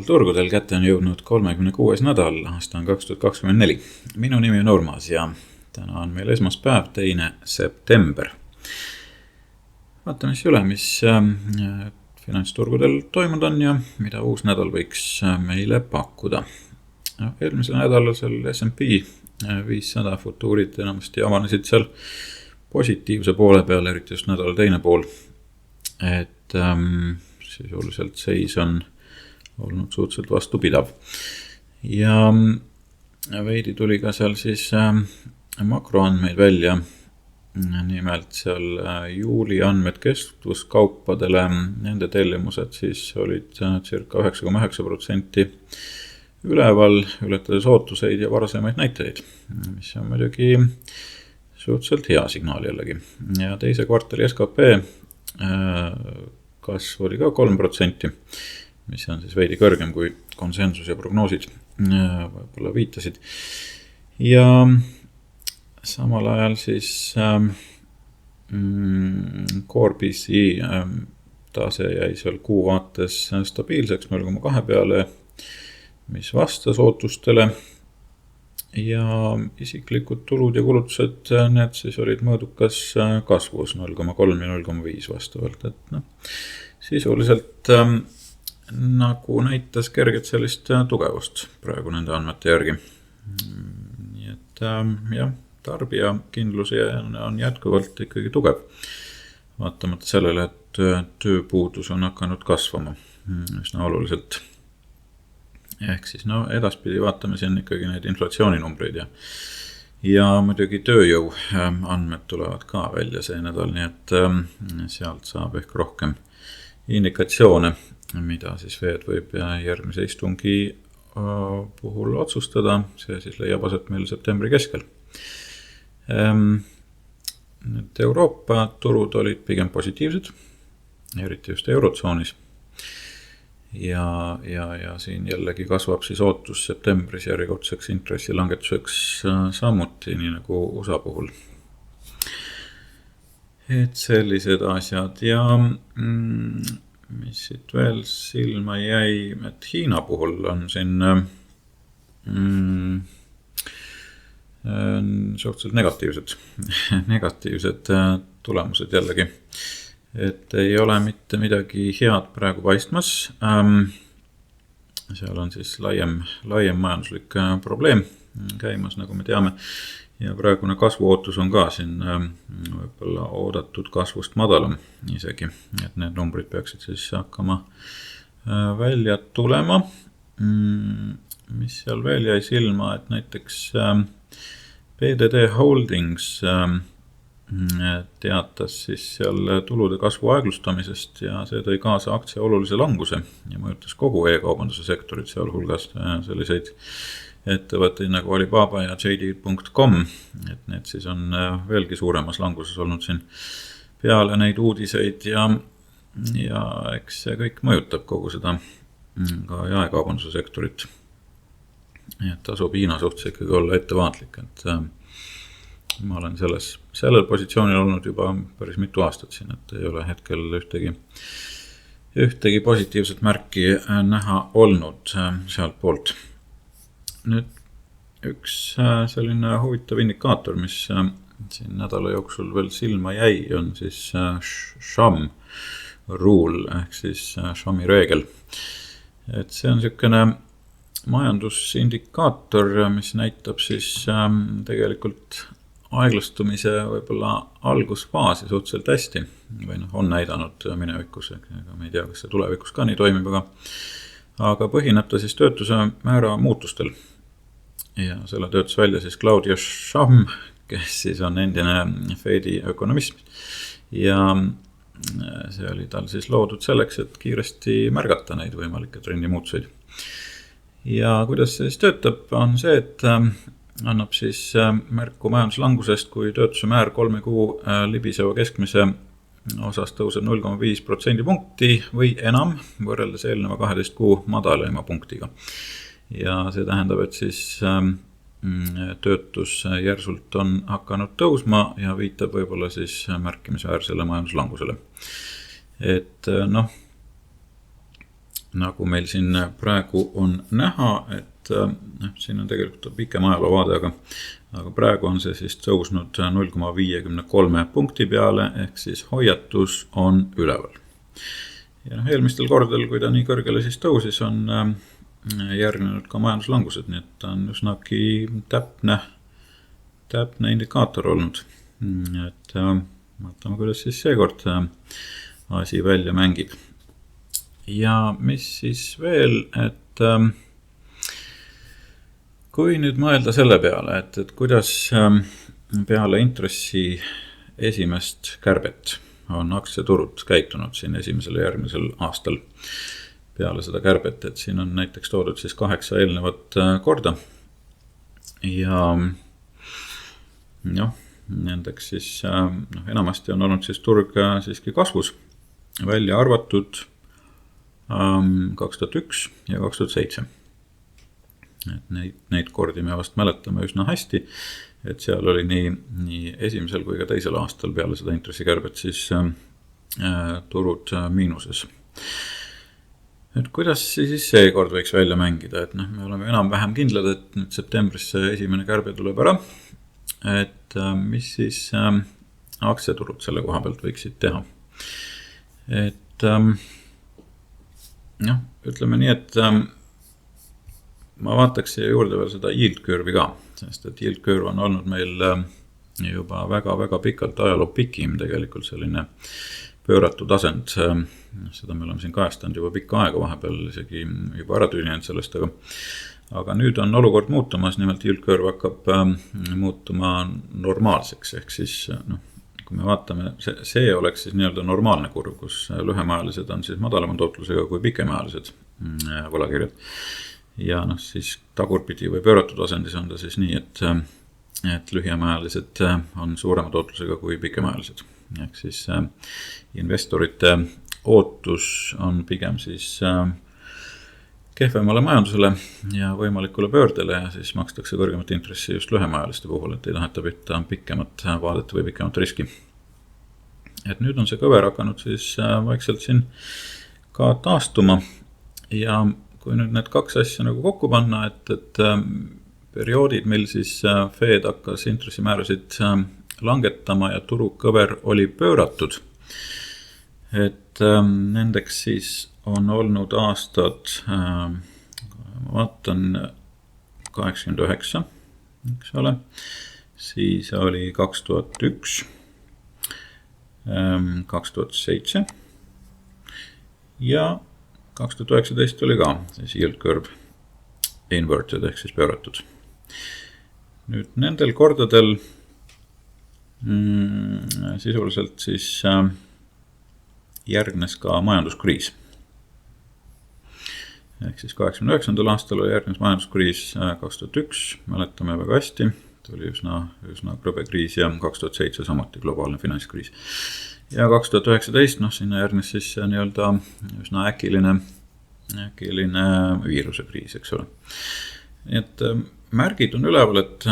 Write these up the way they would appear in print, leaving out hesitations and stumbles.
Turgudel kätte on jõudnud 36. nädal, aasta on 2024. Minu nimi on Urmas ja täna on meil esmaspäev, 2. september. Vaatame siis üle, mis finantsturgudel toimunud on ja mida uus nädal võiks meile pakkuda. Eelmisel nädalasel S&P 500 futuurid enamasti avanesid seal positiivse poole peal, eriti just nädala teine pool. Et sisuliselt seis on olnud suhteliselt vastupidav. Ja veidi tuli ka seal siis makroandmeid välja. Nimelt seal juuli andmed kestvuskaupadele, nende tellimused siis olid circa 9,9% üleval, ületades ootuseid ja varasemaid näitajaid, mis on muidugi suhteliselt hea signaal jällegi. Ja teise kvartali SKP kasv oli ka 3%, mis on siis veidi kõrgem kui konsensus ja prognoosid võib-olla viitasid. Ja samal ajal siis Core PCE tase jäi seal kuu vaates stabiilseks 0,2 peale, mis vastas ootustele. Ja isiklikud tulud ja kulutused, need siis olid mõõdukas kasvus 0,3 ja 0,5 vastavalt. Et sisuliselt nagu näitas kerget sellist tugevust praegu nende andmete järgi. Nii et jah, tarbija kindlus on jätkuvalt ikkagi tugev. Vaatamata sellele, et tööpuudus on hakanud kasvama üsna oluliselt. Ehk siis edaspidi vaatame siin ikkagi neid inflatsiooninumbreid ja muidugi tööjõu andmed tulevad ka välja see nädal, nii et sealt saab ehk rohkem indikatsioone, mida siis Fed võib järgmise istungi puhul otsustada. See siis leiab aset meil septembri keskel. Need Euroopa turud olid pigem positiivsed, eriti just eurotsoonis. Ja siin jällegi kasvab siis ootus septembris järjekordseks intressilangetuseks samuti, nii nagu USA puhul. Et sellised asjad ja mis siit veel silma jäi, et Hiina puhul on siin suhteliselt negatiivsed tulemused jällegi. Et ei ole mitte midagi head praegu paistmas. Seal on siis laiem majanduslik probleem käimas, nagu me teame. Ja praegune kasvuootus on ka siin võib-olla oodatud kasvust madalam isegi. Et need numbrid peaksid siis hakkama välja tulema. Mis seal veel jäi silma, et näiteks PDD Holdings teatas siis seal tulude kasvu aeglustamisest ja see tõi kaasa aktsia olulise languse ja mõjutas kogu e-kaubanduse sektorit, sealhulgas selliseid ettevõtteid nagu Alibaba ja JD.com, et need siis on veelgi suuremas languses olnud siin peale neid uudiseid ja eks see kõik mõjutab kogu seda ka e-kaubanduse sektorit. Et tasub Hiina suhtes ikkagi olla ettevaatlik, et ma olen sellel positsioonil olnud juba päris mitu aastat siin, et ei ole hetkel ühtegi positiivset märki näha olnud sealt poolt. Nüüd üks selline huvitav indikaator, mis siin nädala jooksul veel silma jäi, on siis Sham rule ehk siis Shami reegel. Et see on selline majandusindikaator, mis näitab siis tegelikult aeglastumise võib-olla algusfaasi suhteliselt hästi või on näidanud minevikus, ega me ei tea, kas see tulevikus ka nii toimib, aga põhineb ta siis töötuse määra muutustel. Ja selle töötas välja siis Claudia Sham, kes siis on endine Fedi ökonomism ja see oli tal siis loodud selleks, et kiiresti märgata neid võimalikke trendi muutuseid. Ja kuidas see siis töötab, on see, et annab siis märku majanduslangusest, kui töötuse määr 3 kuu libiseva keskmise osas tõuseb 0,5% punkti või enam võrreldes eelneva 12 kuu madalaima punktiga. Ja see tähendab, et siis töötus järsult on hakanud tõusma ja viitab võib-olla siis märkimisväärsele majanduslangusele. Et nagu meil siin praegu on näha, et siin on tegelikult pikem ajaloovaade, aga praegu on see siis tõusnud 0,53 punkti peale, ehk siis hoiatus on üleval. Ja eelmistel kordadel, kui ta nii kõrgele siis tõusis, on järgnenud ka majanduslangused, nii et ta on üsnagi täpne indikaator olnud. Et vaatame, kuidas siis seekord asi välja mängib. Ja mis siis veel, et kui nüüd mõelda selle peale, et kuidas peale intressi esimest kärbet on aktsiaturud käitunud siin esimesel ja järgmisel aastal peale seda kärbet, et siin on näiteks toodud siis 8 eelnevat korda ja nendeks siis enamasti on olnud siis turg siiski kasvus, välja arvatud 2001 ja 2007. Et neid kordi me vast mäletame üsna hästi, et seal oli nii esimesel kui ka teisel aastal peale seda intressikärbet siis turud miinuses. Et kuidas siis seekord võiks välja mängida, et me oleme enam-vähem kindlad, et nüüd septembris see esimene kärbe tuleb ära, et mis siis aktsiaturud selle koha pealt võiksid teha. Et ütleme nii, et ma vaataks siia juurde veel seda yield curve'i ka, sest et yield curve on olnud meil juba väga-väga pikalt ajaloo pikim tegelikult selline pööratud asend. Seda me oleme siin kajastanud juba pikka aega vahepeal, isegi juba ära tüüninud sellest, aga nüüd on olukord muutumas, nimelt yield curve hakkab muutuma normaalseks, ehk siis kui me vaatame, see oleks siis nii-öelda normaalne kurv, kus lühemaajalised on siis madalama tootlusega kui pikemaajalised võlakirjad. Ja siis tagurpidi või pööratud asendis on ta siis nii, et lühemaajalised on suurema tootlusega kui pikemaajalised. Ehk siis investorite ootus on pigem siis kehvemale majandusele ja võimalikule pöördele ja siis makstakse kõrgemat intressi just lühemaajaliste puhul, et ei taheta võtta pikemat vaadet või pikemat riski. Et nüüd on see kõver hakanud siis vaikselt siin ka taastuma ja kui nüüd need kaks asja nagu kokku panna, et perioodid, mil siis Fed hakkas intressimäärasid langetama ja turukõver oli pööratud, et nendeks siis on olnud aastad, vaatan 89, eks ole, siis oli 2001, 2007 ja 2019 oli ka siis yield curve inverted ehk siis pööratud. Nüüd nendel kordadel sisuliselt siis järgnes ka majanduskriis. Ehk siis 89. aastal oli järgnes majanduskriis 2001, mäletame väga hästi, tuli üsna krõbe kriis ja 2007 samuti globaalne finantskriis. Ja 2019, sinna järgnes siis nii-öelda üsna äkiline viiruse kriis, eks ole. Nii et märgid on üleval, et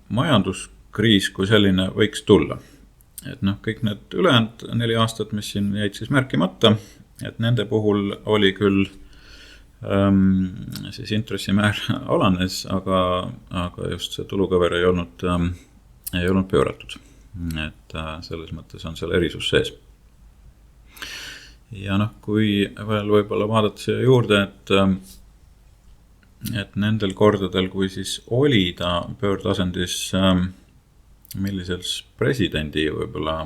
majanduskriis kui selline võiks tulla. Et kõik need ülejäänud 4 aastat, mis siin jäid siis märkimata, et nende puhul oli küll siis intressimäär alanes, aga just see tulukõver ei olnud pööratud. Et selles mõttes on seal erisus sees. Ja kui veel võib-olla vaadata siia juurde, et nendel kordadel, kui siis oli ta pöördasendis, millisel presidendi võib-olla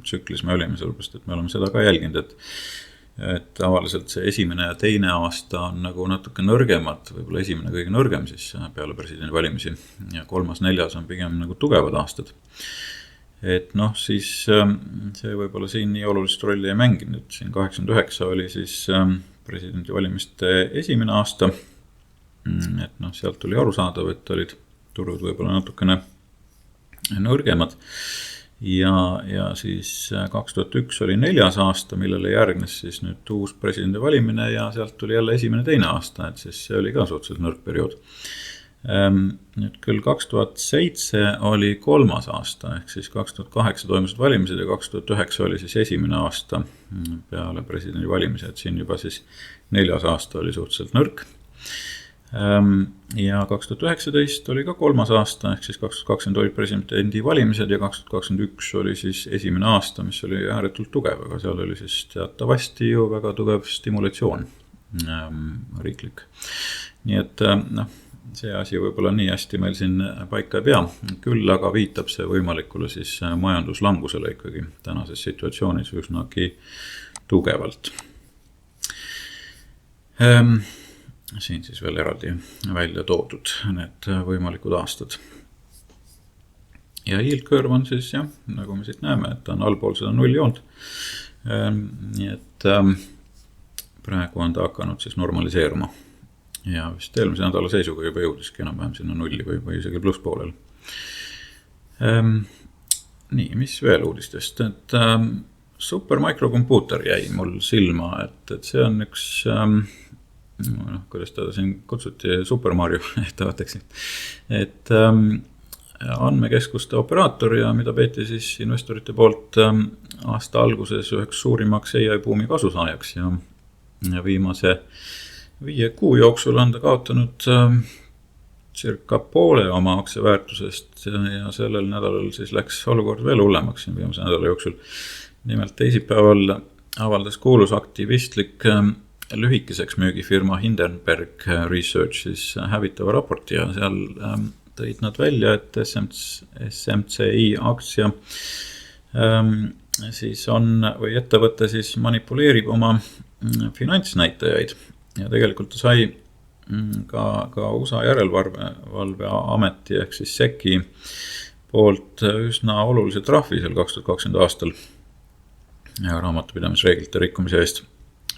tsüklis me olime, sellepärast, et me oleme seda ka jälginud, et tavaliselt see esimene ja teine aasta on nagu natuke nõrgemad, võib-olla esimene kõige nõrgem siis peale presidendi valimisi ja 3., 4. on pigem nagu tugevad aastad. Et siis see võib-olla siin nii olulist rolli ei mänginud, siin 89 oli siis presidendi valimiste esimene aasta, et sealt tuli arusaadav, et olid turud võib-olla natukene nõrgemad ja siis 2001 oli 4. aasta, millele järgnes siis nüüd uus presidendi valimine ja sealt tuli jälle esimene, 2. aasta, et siis see oli ka suhteliselt nõrk periood. Nüüd küll 2007 oli 3. aasta, ehk siis 2008 toimusid valimised ja 2009 oli siis esimene aasta peale presidendi valimise, et siin juba siis 4. aasta oli suhteliselt nõrk. Ja 2019 oli ka 3. aasta, ehk siis 2020 oli presidendi valimised ja 2021 oli siis esimene aasta, mis oli ääretult tugev, aga seal oli siis teatavasti ju väga tugev stimulatsioon riiklik. Nii et see asi võib-olla nii hästi meil siin paika ei pea, küll aga viitab see võimalikule siis majanduslangusele ikkagi tänases situatsioonis üsnagi tugevalt. Siin siis veel eraldi välja toodud need võimalikud aastad. Ja yield curve on siis jah, nagu me siit näeme, et ta on allpool seda nulljoont. Nii et praegu on ta hakanud siis normaliseeruma. Ja vist eelmise nädala seisuga juba jõudiski enam-vähem sinna nulli või isegi plusspoolel. Nii, mis veel uudistest? Et supermikrokompuuter jäi mul silma, et see on üks, kuidas teda siin kutsuti, Super Mario ettevõtteks. Et andmekeskuste operaator ja mida peeti siis investorite poolt aasta alguses üheks suurimaks AI buumi kasusaajaks ja viimase 5 kuu jooksul on ta kaotanud circa poole oma aktsiaväärtusest ja sellel nädalal siis läks olukord veel hullemaks siin viimase nädala jooksul. Nimelt teisipäeval avaldas kuulus aktivistlik lühikeseks müügifirma Hindenburg Research siis hävitava raporti ja seal tõid nad välja, et SMCI aktsia siis on või ettevõte siis manipuleerib oma finantsnäitajaid. Ja tegelikult ta sai ka USA järelevalveameti ehk siis SEC-i poolt üsna olulise trahvi seal 2020 aastal ja raamatupidamisreeglite rikkumise eest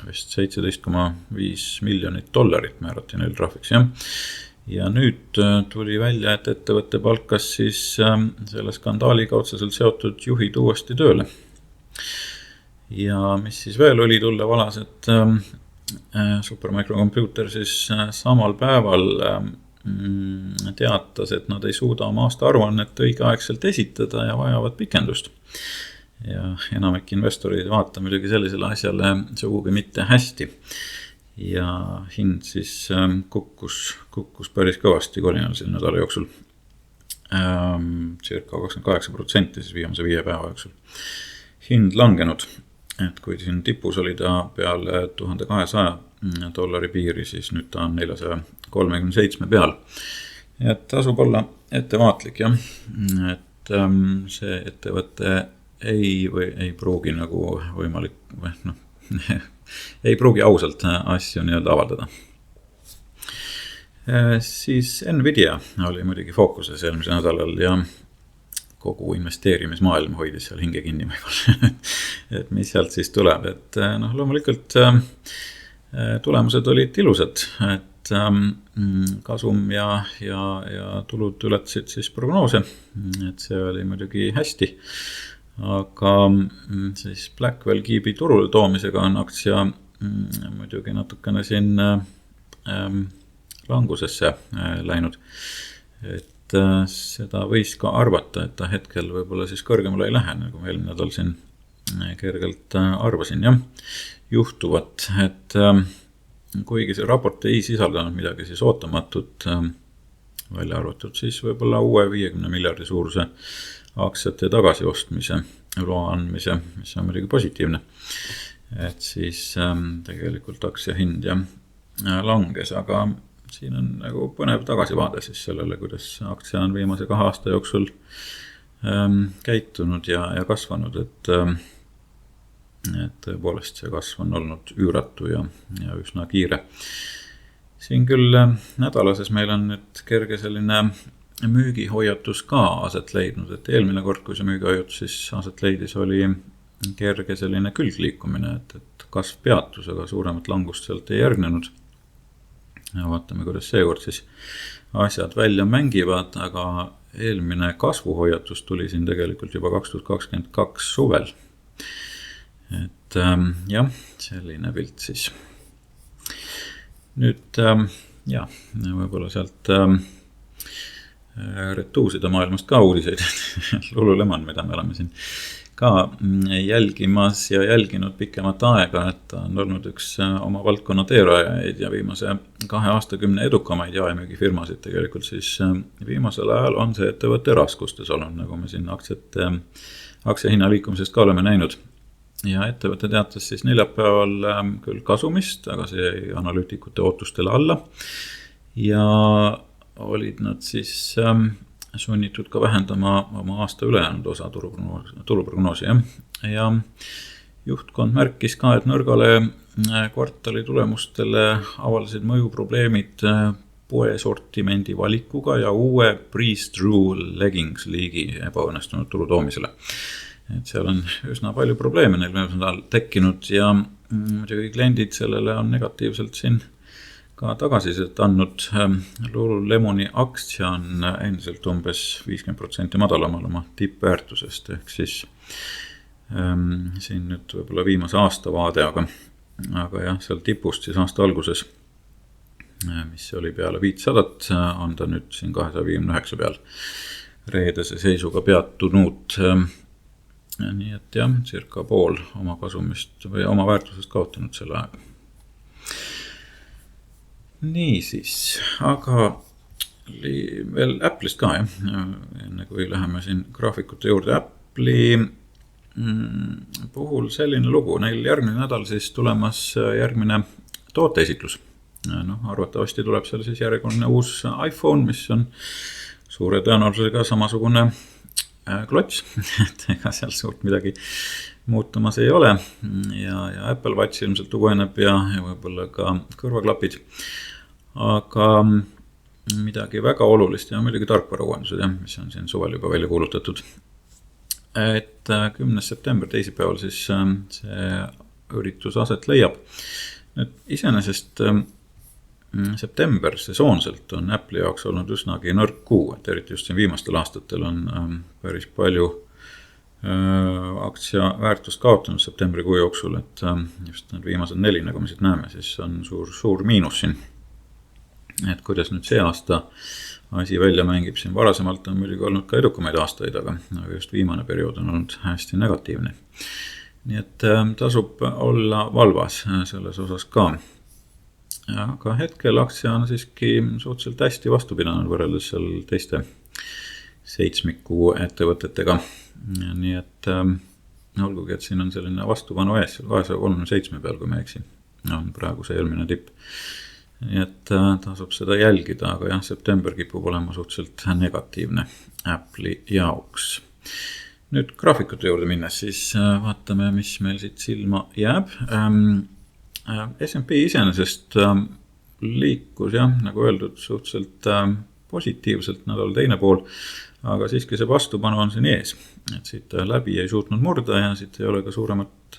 vist $17,5 miljonit määrati neil trahviks. Ja nüüd tuli välja, et ettevõtte palkas siis selle skandaaliga otseselt seotud juhid uuesti tööle. Ja mis siis veel oli tulla valas, et supermikrokompuuter siis samal päeval teatas, et nad ei suuda oma aastaaruannet õigeaegselt esitada ja vajavad pikendust. Ja enamik investorid vaata muidugi sellisele asjale sugugi mitte hästi. Ja hind siis kukkus päris kõvasti kolinal selle nädala jooksul. Circa 28% siis viimase 5 päeva jooksul. Hind langenud. Et kui siin tipus oli ta peale $1200 piiri, siis nüüd ta on 437 peal. Et tasub olla ettevaatlik, jah. Et see ettevõte ei pruugi nagu võimalik, ei pruugi ausalt asju nii-öelda avaldada. Siis Nvidia oli muidugi fookuses eelmise nädalal ja kogu investeerimismaailm hoidis seal hinge kinni võib-olla. Et mis sealt siis tuleb, et loomulikult tulemused olid ilusad, et kasum ja tulud ületasid siis prognoose, et see oli muidugi hästi, aga siis Blackwell kiibi turule toomisega on aktsia muidugi natukene siin langusesse läinud, et seda võis ka arvata, et ta hetkel võib-olla siis kõrgemale ei lähe, nagu eelmine nädal siin kergelt arvasin, jah, juhtuvat, et kuigi see raport ei sisaldanud midagi siis ootamatut välja arvatud, siis võib-olla uue 50 miljardi suuruse aktsiate tagasiostmise loa andmise, mis on muidugi positiivne, et siis tegelikult aktsia hind langes, aga siin on nagu põnev tagasivaade siis sellele, kuidas aktsia on viimase 2 aasta jooksul käitunud ja kasvanud, et tõepoolest see kasv on olnud üüratu ja üsna kiire. Siin küll nädalases meil on nüüd kerge selline müügihoiatus ka aset leidnud, et eelmine kord, kui see müügihoiatus siis aset leidis, oli kerge selline külgliikumine, et kasv peatus, aga suuremat langust sealt ei järgnenud. Ja vaatame, kuidas seekord siis asjad välja mängivad, aga eelmine kasvuhoiatus tuli siin tegelikult juba 2022 suvel. Et jah, selline pilt siis. Nüüd jah, võib-olla sealt retuusida maailmast ka uudiseid. Lululemon, mida me oleme siin ka jälgimas ja jälginud pikemat aega, et on olnud üks oma valdkonna teerajaid ja viimase 2 aastakümne edukamaid jaemüügifirmasid tegelikult, siis viimasel ajal on see ettevõtte raskustes olnud, nagu me siin aktsiahinna liikumisest ka oleme näinud. Ja ettevõte teatas siis neljapäeval küll kasumist, aga see jäi analüütikute ootustele alla. Ja olid nad siis sunnitud ka vähendama oma aasta ülejäänud osa turuprognoosi. Ja juhtkond märkis ka, et nõrgale kvartali tulemustele avaldasid mõjuprobleemid poe sortimendi valikuga ja uue Breeze-Through leggings liigi ebaõnnestunud turu toomisele. Et seal on üsna palju probleeme neil nädal tekkinud ja muidugi kliendid sellele on negatiivselt siin ka tagasisidet andnud. Lululemoni aktsia on endiselt umbes 50% madalamal oma tippväärtusest, ehk siis siin nüüd võib-olla viimase aasta vaade, aga jah, seal tipust siis aasta alguses, mis oli peale 500, on ta nüüd siin 259 peal reedese seisuga peatunud. Nii et jah, circa pool oma kasumist või oma väärtusest kaotanud selle aega. Nii siis, aga veel Apple'ist ka, enne kui läheme siin graafikute juurde. Apple'i puhul selline lugu, neil järgmine nädal siis tulemas järgmine tooteesitlus. Arvatavasti tuleb seal siis järjekordne uus iPhone, mis on suure tõenäosusega samasugune klots, et ega seal suurt midagi muutumas ei ole ja Apple Watch ilmselt uueneb ja võib-olla ka kõrvaklapid, aga midagi väga olulist ja muidugi tarkvarauuendused, mis on siin suvel juba välja kuulutatud. Et 10. september teisipäeval siis see üritus aset leiab. Nüüd iseenesest september sesoonselt on Apple'i jaoks olnud üsnagi nõrk kuu, et eriti just siin viimastel aastatel on päris palju aktsia väärtust kaotanud septembrikuu jooksul, et just need viimased 4, nagu me siit näeme, siis on suur miinus siin. Et kuidas nüüd see aasta asi välja mängib, siin varasemalt on muidugi olnud ka edukamaid aastaid, aga just viimane periood on olnud hästi negatiivne. Nii et tasub olla valvas selles osas ka. Aga hetkel aktsia on siiski suhteliselt hästi vastu pidanud võrreldes seal teiste seitsmiku ettevõtetega. Nii et olgugi, et siin on selline vastupanu ees, 237 peal, kui me eksi, on praegu see eelmine tipp. Nii et tasub seda jälgida, aga jah, september kipub olema suhteliselt negatiivne Apple'i jaoks. Nüüd graafikute juurde minnes, siis vaatame, mis meil siit silma jääb. S&P iseenesest liikus jah, nagu öeldud, suhteliselt positiivselt nädal teine pool, aga siiski see vastupanu on siin ees, et siit läbi ei suutnud murda ja siit ei ole ka suuremat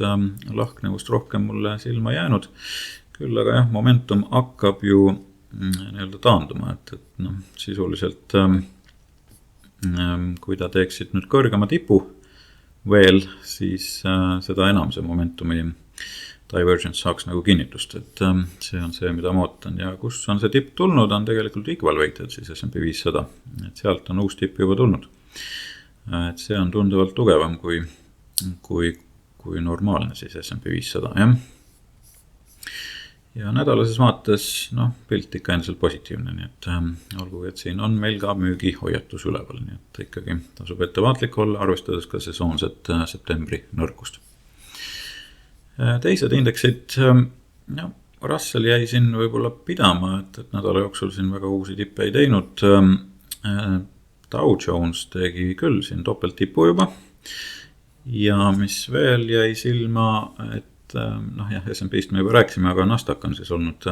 lahknevust rohkem mulle silma jäänud. Küll aga jah, momentum hakkab ju nii-öelda taanduma, et sisuliselt kui ta teeksid nüüd kõrgema tipu veel, siis seda enam see momentumi divergence saaks nagu kinnitust, et see on see, mida ma ootan ja kus on see tipp tulnud, on tegelikult equal weighted, siis S&P 500, et sealt on uus tipp juba tulnud. Et see on tunduvalt tugevam kui normaalne siis S&P 500, jah. Ja nädalases vaates, pilt ikka endiselt positiivne, nii et olgu, et siin on meil ka müügi hoiatus üleval, nii et ikkagi tasub ettevaatlik olla, arvestades ka sesoonset septembri nõrkust. Teised indeksid, Russell jäi siin võib-olla pidama, et nädala jooksul siin väga uusi tippe ei teinud. Dow Jones tegi küll siin topelttipu juba ja mis veel jäi silma, et S&P'st me juba rääkisime, aga Nasdaq on siis olnud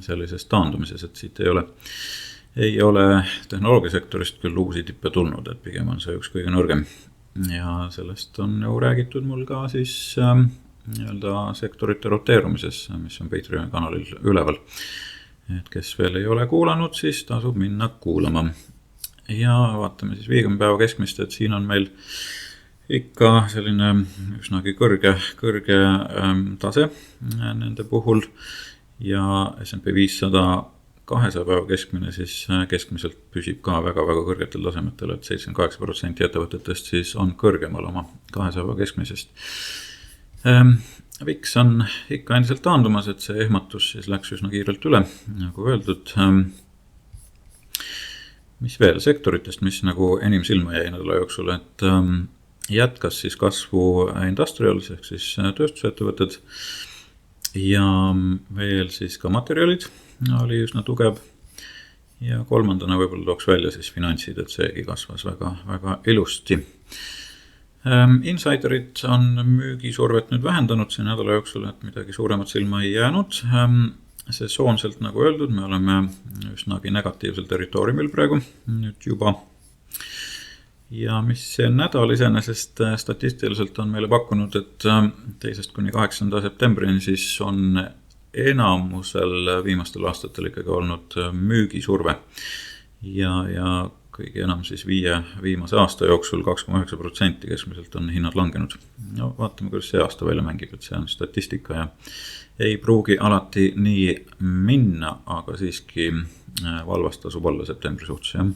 sellises taandumises, et siit ei ole tehnoloogiasektorist küll uusi tippe tulnud, et pigem on see üks kõige nõrgem ja sellest on ju räägitud mul ka siis nii-öelda sektorite roteerumises, mis on Patreon kanalil üleval. Et kes veel ei ole kuulanud, siis tasub minna kuulama. Ja vaatame siis 50 päeva keskmist, et siin on meil ikka selline üsnagi kõrge tase nende puhul ja S&P 500 200 päeva keskmine siis keskmiselt püsib ka väga-väga kõrgetel tasemetel, et 78% ettevõtetest siis on kõrgemal oma 200 päeva keskmisest. VIX on ikka endiselt taandumas, et see ehmatus siis läks üsna kiirelt üle, nagu öeldud. Mis veel sektoritest, mis nagu enim silma jäi nädala jooksul, et jätkas siis kasvu industrials ehk siis tööstusettevõtted ja veel siis ka materjalid oli üsna tugev ja kolmandana võib-olla tooks välja siis finantsid, et seegi kasvas väga, väga ilusti. Insiderid on müügisurvet nüüd vähendanud siin nädala jooksul, et midagi suuremat silma ei jäänud. Sesoonselt nagu öeldud, me oleme üsnagi negatiivsel territooriumil praegu nüüd juba. Ja mis see nädal iseenesest statistiliselt on meile pakkunud, et 2. kuni 8. septembrini siis on enamusel viimastel aastatel ikkagi olnud müügisurve ja kõige enam siis viimase aasta jooksul 2,9% keskmiselt on hinnad langenud. No vaatame, kuidas see aasta välja mängib, et see on statistika ja ei pruugi alati nii minna, aga siiski valvast tasub olla septembri suhtes, jah.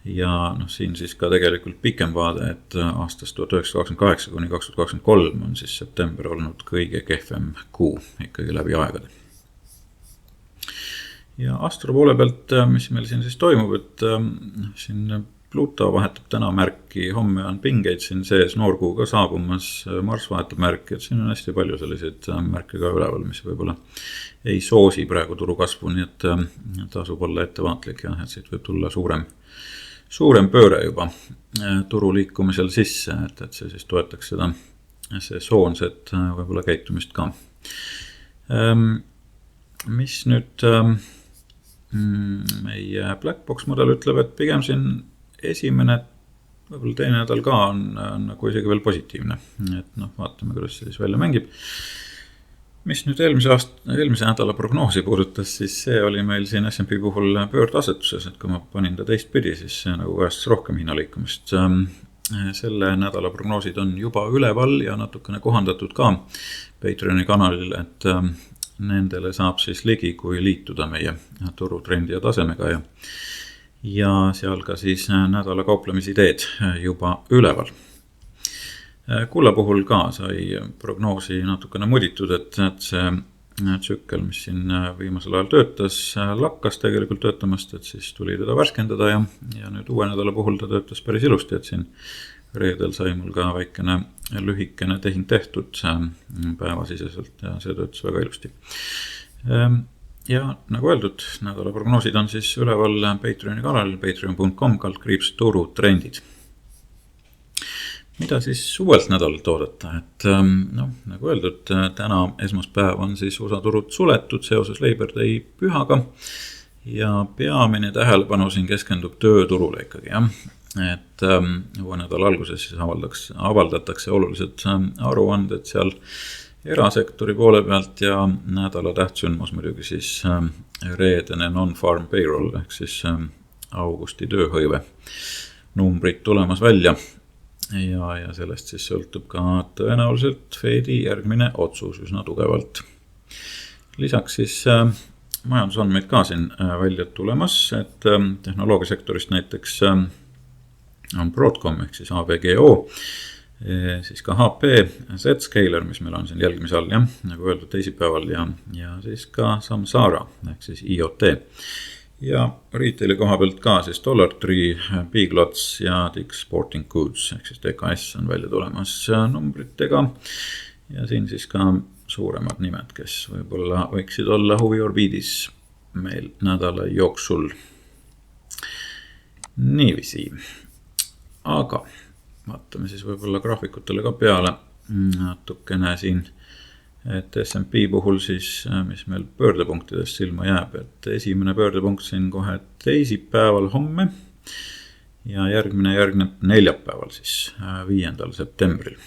Ja siin siis ka tegelikult pikem vaade, et aastast 1928 kuni 2023 on siis september olnud kõige kehvem kuu ikkagi läbi aegade. Ja Astro poole pealt, mis meil siin siis toimub, et siin Pluto vahetab täna märki, homme on pingeid siin sees, noorkuu ka saabumas, Marss vahetab märki, et siin on hästi palju selliseid märke ka üleval, mis võib-olla ei soosi praegu turu kasvu, nii et tasub olla ettevaatlik ja et siit võib tulla suurem pööre juba turu liikumisel sisse, et see siis toetaks seda sesoonset võib-olla käitumist ka. Mis nüüd meie Blackbox mudel ütleb, et pigem siin esimene, võib-olla teine nädal ka on nagu isegi veel positiivne, et vaatame, kuidas see siis välja mängib. Mis nüüd eelmise nädala prognoosi puudutas, siis see oli meil siin S&P puhul pöördasetuses, et kui ma panin ta teistpidi, siis see nagu kajastas rohkem hinnaliikumist. Selle nädala prognoosid on juba üleval ja natukene kohandatud ka Patreoni kanalil, et nendele saab siis ligi, kui liituda meie turutrendi ja tasemega ja seal ka siis nädala kauplemisideed juba üleval. Kulla puhul ka sai prognoosi natukene muditud, et see tsükkel, mis siin viimasel ajal töötas, lakkas tegelikult töötamast, et siis tuli teda värskendada ja nüüd uue nädala puhul ta töötas päris ilusti, et siin reedel sai mul ka väikene lühikene tehing tehtud päevasiseselt ja see töötas väga ilusti. Ja nagu öeldud, nädala prognoosid on siis üleval Patreoni kanalil, patreon.com/turutrendid. Mida siis uuelt nädalalt oodata, et nagu öeldud, täna esmaspäev on siis USA turud suletud seoses Labor Day pühaga ja peamine tähelepanu siin keskendub tööturule ikkagi, jah. Et uue nädala alguses siis avaldatakse olulised aruanded seal erasektori poole pealt ja nädala tähtsündmus muidugi siis reedene non-farm payroll ehk siis augusti tööhõive numbrid tulemas välja. Ja sellest siis sõltub ka tõenäoliselt Fedi järgmine otsus üsna tugevalt. Lisaks siis majandusandmeid ka siin välja tulemas, et tehnoloogiasektorist näiteks on Broadcom ehk siis AVGO, siis ka HP, Zscaler, mis meil on siin jälgimise all, jah, nagu öeldud teisipäeval ja siis ka Samsara ehk siis IoT. Ja retaili koha pealt ka siis Dollartree, Big Lots ja Dick's Sporting Goods ehk siis DKS on välja tulemas numbritega ja siin siis ka suuremad nimed, kes võib-olla võiksid olla huviorbiidis meil nädala jooksul. Niiviisi, aga vaatame siis võib-olla graafikutele ka peale natukene siin. Et S&P puhul siis, mis meil pöördepunktidest silma jääb, et esimene pöördepunkt siin kohe teisipäeval homme ja järgneb neljapäeval siis 5. septembril.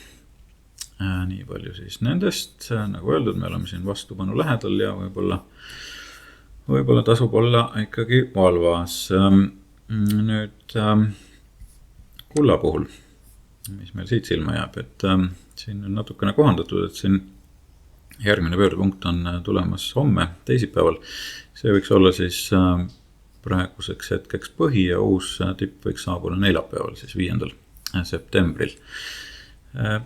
Nii palju siis nendest, nagu öeldud, me oleme siin vastupanu lähedal ja võib-olla tasub olla ikkagi valvas. Nüüd kulla puhul, mis meil siit silma jääb, et siin on natukene kohandatud, et siin järgmine pöördepunkt on tulemas homme, teisipäeval. See võiks olla siis praeguseks hetkeks põhi ja uus tipp võiks saabuda neljapäeval, siis 5. septembril.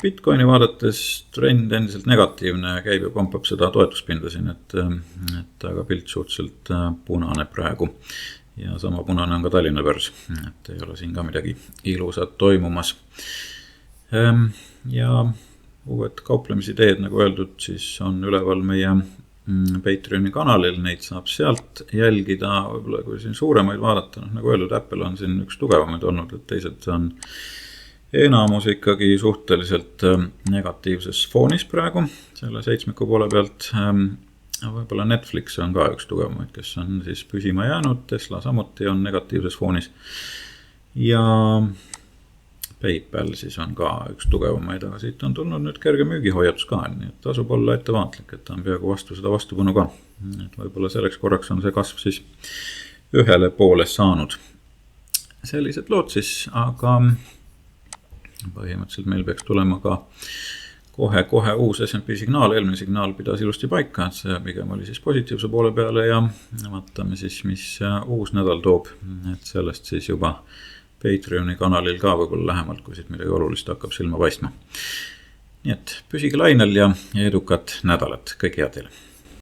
Bitcoini vaadates trend endiselt negatiivne, käib ja pumpab seda toetuspinda siin, et aga pilt suhteliselt punane praegu. Ja sama punane on ka Tallinna börs, et ei ole siin ka midagi ilusat toimumas. Ja uued kauplemisideed, nagu öeldud, siis on üleval meie Patreoni kanalil, neid saab sealt jälgida, võib-olla kui siin suuremaid vaadata, nagu öeldud, Apple on siin üks tugevamaid olnud, et teised on enamus ikkagi suhteliselt negatiivses foonis praegu, selle 7 poole pealt. Võib-olla Netflix on ka üks tugevamaid, kes on siis püsima jäänud, Tesla samuti on negatiivses foonis. Ja PayPal siis on ka üks tugevamaid, aga siit on tulnud nüüd kerge müügihoiatus ka, nii et tasub olla ettevaatlik, et ta on peaaegu vastu seda vastupanu ka. Et võib-olla selleks korraks on see kasv siis ühele poole saanud. Sellised lood siis, aga põhimõtteliselt meil peaks tulema ka kohe uus S&P signaal, eelmine signaal pidas ilusti paika, et see pigem oli siis positiivse poole peale ja vaatame siis, mis uus nädal toob, et sellest siis juba Patreoni kanalil ka võib-olla lähemalt, kui siit midagi olulist hakkab silma paistma. Nii et püsige lainel ja edukat nädalat, kõike head teile!